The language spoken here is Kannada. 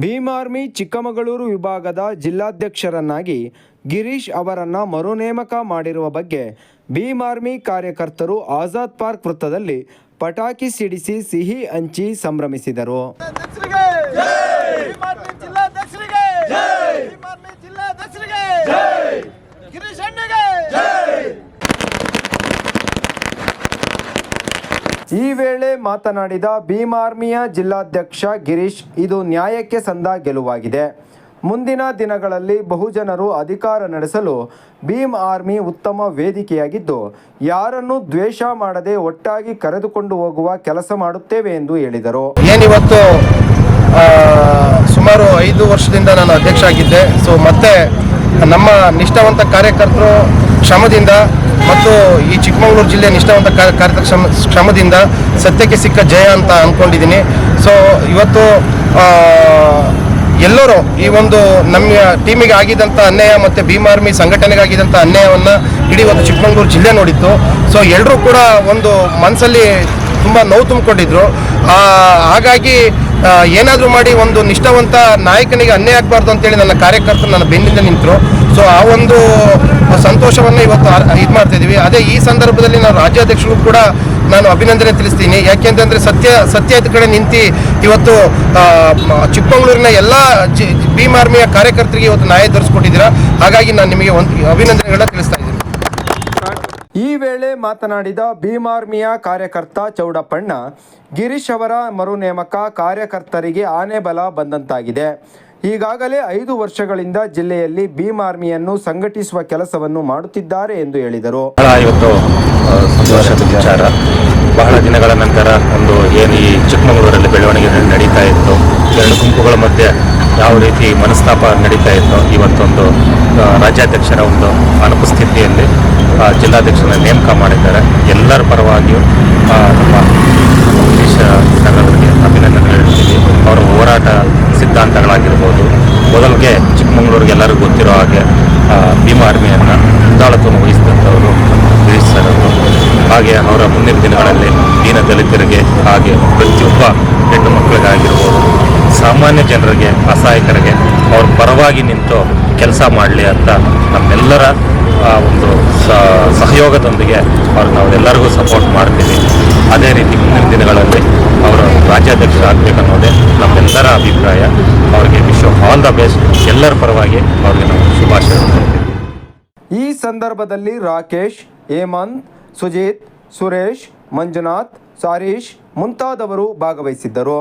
ಭೀಮ್ ಆರ್ಮಿ ಚಿಕ್ಕಮಗಳೂರು ವಿಭಾಗದ ಜಿಲ್ಲಾಧ್ಯಕ್ಷರನ್ನಾಗಿ ಗಿರೀಶ್ ಅವರನ್ನು ಮರುನೇಮಕ ಮಾಡಿರುವ ಬಗ್ಗೆ ಭೀಮ್ ಆರ್ಮಿ ಕಾರ್ಯಕರ್ತರು ಆಜಾದ್ ಪಾರ್ಕ್ ವೃತ್ತದಲ್ಲಿ ಪಟಾಕಿ ಸಿಡಿಸಿ ಸಿಹಿ ಹಂಚಿ ಸಂಭ್ರಮಿಸಿದರು. ಈ ವೇಳೆ ಮಾತನಾಡಿದ ಭೀಮ್ ಆರ್ಮಿಯ ಜಿಲ್ಲಾಧ್ಯಕ್ಷ ಗಿರೀಶ್, ಇದು ನ್ಯಾಯಕ್ಕೆ ಸಂದ ಗೆಲುವಾಗಿದೆ. ಮುಂದಿನ ದಿನಗಳಲ್ಲಿ ಬಹುಜನರು ಅಧಿಕಾರ ನಡೆಸಲು ಭೀಮ್ ಆರ್ಮಿ ಉತ್ತಮ ವೇದಿಕೆಯಾಗಿದ್ದು, ಯಾರನ್ನು ದ್ವೇಷ ಮಾಡದೆ ಒಟ್ಟಾಗಿ ಕರೆದುಕೊಂಡು ಹೋಗುವ ಕೆಲಸ ಮಾಡುತ್ತೇವೆ ಎಂದು ಹೇಳಿದರು. ಏನಿವತ್ತು ಸುಮಾರು 5 ವರ್ಷದಿಂದ ನಾನು ಅಧ್ಯಕ್ಷ ಆಗಿದ್ದೆ. ಮತ್ತೆ ನಮ್ಮ ನಿಷ್ಠಾವಂತ ಕಾರ್ಯಕರ್ತರು ಶ್ರಮದಿಂದ ಮತ್ತು ಈ ಚಿಕ್ಕಮಗಳೂರು ಜಿಲ್ಲೆಯ ನಿಷ್ಠಾವಂತ ಕಾರ್ಯಕರ್ತರ ಶ್ರಮದಿಂದ ಸತ್ಯಕ್ಕೆ ಸಿಕ್ಕ ಜಯ ಅಂತ ಅಂದ್ಕೊಂಡಿದ್ದೀನಿ. ಇವತ್ತು ಎಲ್ಲರೂ ಈ ಒಂದು ನಮ್ಮ ಟೀಮಿಗೆ ಆಗಿದ್ದಂಥ ಅನ್ಯಾಯ ಮತ್ತು ಭೀಮ್ ಆರ್ಮಿ ಸಂಘಟನೆಗೆ ಆಗಿದ್ದಂಥ ಅನ್ಯಾಯವನ್ನು ಇಡೀ ಒಂದು ಚಿಕ್ಕಮಗಳೂರು ಜಿಲ್ಲೆ ನೋಡಿತ್ತು. ಎಲ್ಲರೂ ಕೂಡ ಒಂದು ಮನಸ್ಸಲ್ಲಿ ತುಂಬ ನೋವು ತುಂಬಿಕೊಂಡಿದ್ರು. ಹಾಗಾಗಿ ಏನಾದರೂ ಮಾಡಿ ಒಂದು ನಿಷ್ಠಾವಂತ ನಾಯಕನಿಗೆ ಅನ್ಯಾಯ ಆಗಬಾರ್ದು ಅಂತೇಳಿ ನನ್ನ ಕಾರ್ಯಕರ್ತರು ನನ್ನ ಬೆನ್ನಿಂದ ನಿಂತರು. ಆ ಒಂದು ಸಂತೋಷವನ್ನು ಇವತ್ತು ಇದು ಮಾಡ್ತಾಯಿದ್ದೀವಿ. ಅದೇ ಈ ಸಂದರ್ಭದಲ್ಲಿ ನಾನು ರಾಜ್ಯಾಧ್ಯಕ್ಷರು ಕೂಡ ನಾನು ಅಭಿನಂದನೆ ತಿಳಿಸ್ತೀನಿ. ಯಾಕೆಂತಂದರೆ ಸತ್ಯದ ಕಡೆ ನಿಂತು ಇವತ್ತು ಚಿಕ್ಕಮಗಳೂರಿನ ಎಲ್ಲ ಭೀಮ್ ಆರ್ಮಿಯ ಕಾರ್ಯಕರ್ತರಿಗೆ ಇವತ್ತು ನ್ಯಾಯ ದೊರಕಿಸ್ಕೊಟ್ಟಿದ್ದೀರಾ. ಹಾಗಾಗಿ ನಾನು ನಿಮಗೆ ಒಂದು ಅಭಿನಂದನೆಗಳನ್ನ ತಿಳಿಸ್ತಾ ಇದ್ದೀನಿ. ಈ ವೇಳೆ ಮಾತನಾಡಿದ ಭೀಮ್ ಆರ್ಮಿಯ ಕಾರ್ಯಕರ್ತ ಚೌಡಪ್ಪಣ್ಣ, ಗಿರೀಶ್ ಅವರ ಮರು ನೇಮಕ ಕಾರ್ಯಕರ್ತರಿಗೆ ಆನೆ ಬಲ ಬಂದಂತಾಗಿದೆ. ಈಗಾಗಲೇ 5 ವರ್ಷಗಳಿಂದ ಜಿಲ್ಲೆಯಲ್ಲಿ ಭೀಮ್ ಆರ್ಮಿಯನ್ನು ಸಂಘಟಿಸುವ ಕೆಲಸವನ್ನು ಮಾಡುತ್ತಿದ್ದಾರೆ ಎಂದು ಹೇಳಿದರು. ಇವತ್ತು ಸಂತೋಷದ ವಿಚಾರ. ಬಹಳ ದಿನಗಳ ನಂತರ ಒಂದು ಏನು ಈ ಚಿಕ್ಕಮಗಳೂರಲ್ಲಿ ಬೆಳವಣಿಗೆ ನಡೀತಾ ಇತ್ತು, 2 ಗುಂಪುಗಳ ಮಧ್ಯೆ ಯಾವ ರೀತಿ ಮನಸ್ತಾಪ ನಡೀತಾ ಇತ್ತು, ಇವತ್ತೊಂದು ರಾಜ್ಯಾಧ್ಯಕ್ಷರ ಒಂದು ಅನುಪಸ್ಥಿತಿಯಲ್ಲಿ ಜಿಲ್ಲಾಧ್ಯಕ್ಷರನ್ನ ನೇಮಕ ಮಾಡಿದ್ದಾರೆ. ಎಲ್ಲರ ಪರವಾಗಿಯೂ ನಮ್ಮ ಗಿರೀಶ್ ಅವರಿಗೆ ಅಭಿನಂದನೆ ಹೇಳ್ತೀವಿ. ಅವರ ಹೋರಾಟ ಸಿದ್ಧಾಂತಗಳಾಗಿರ್ಬೋದು, ಮೊದಲಿಗೆ ಚಿಕ್ಕಮಗಳೂರಿಗೆ ಎಲ್ಲರಿಗೂ ಗೊತ್ತಿರೋ ಹಾಗೆ ಭೀಮ್ ಆರ್ಮಿಯನ್ನು ಮುಂದಾಳತ್ವವನ್ನು ವಹಿಸಿದಂಥವರು ಗಿರೀಶ್ ಸರ್ ಅವರು. ಹಾಗೆ ಅವರ ಮುಂದಿನ ದಿನಗಳಲ್ಲಿ ದೀನ ದಲಿತರಿಗೆ, ಹಾಗೆ ಪ್ರತಿಯೊಬ್ಬ ಹೆಣ್ಣು ಮಕ್ಕಳಿಗಾಗಿರ್ಬೋದು, ಸಾಮಾನ್ಯ ಜನರಿಗೆ, ಅಸಹಾಯಕರಿಗೆ ಅವ್ರ ಪರವಾಗಿ ನಿಂತು ಕೆಲಸ ಮಾಡಲಿ ಅಂತ ನಮ್ಮೆಲ್ಲರ ಒಂದು ಸಹಯೋಗದೊಂದಿಗೆ ನಾವೆಲ್ಲರಿಗೂ ಸಪೋರ್ಟ್ ಮಾಡ್ತೀವಿ. ಅದೇ ರೀತಿ ಮುಂದಿನ ದಿನಗಳಲ್ಲಿ ಅವರು ರಾಜ್ಯಾಧ್ಯಕ್ಷರಾಗಬೇಕನ್ನೋದೇ ನಮ್ಮೆಲ್ಲರ ಅಭಿಪ್ರಾಯ. ಅವರಿಗೆ ವಿಶ್ ಆಲ್ ದ ಬೆಸ್ಟ್. ಎಲ್ಲರ ಪರವಾಗಿ ಅವ್ರಿಗೆ ನಾವು ಶುಭಾಶಯ ಕೊಡ್ತೀವಿ. ಈ ಸಂದರ್ಭದಲ್ಲಿ ರಾಕೇಶ್, ಹೇಮಂತ್, ಸುಜಿತ್, ಸುರೇಶ್, ಮಂಜುನಾಥ್, ಸಾರೀಶ್ ಮುಂತಾದವರು ಭಾಗವಹಿಸಿದ್ದರು.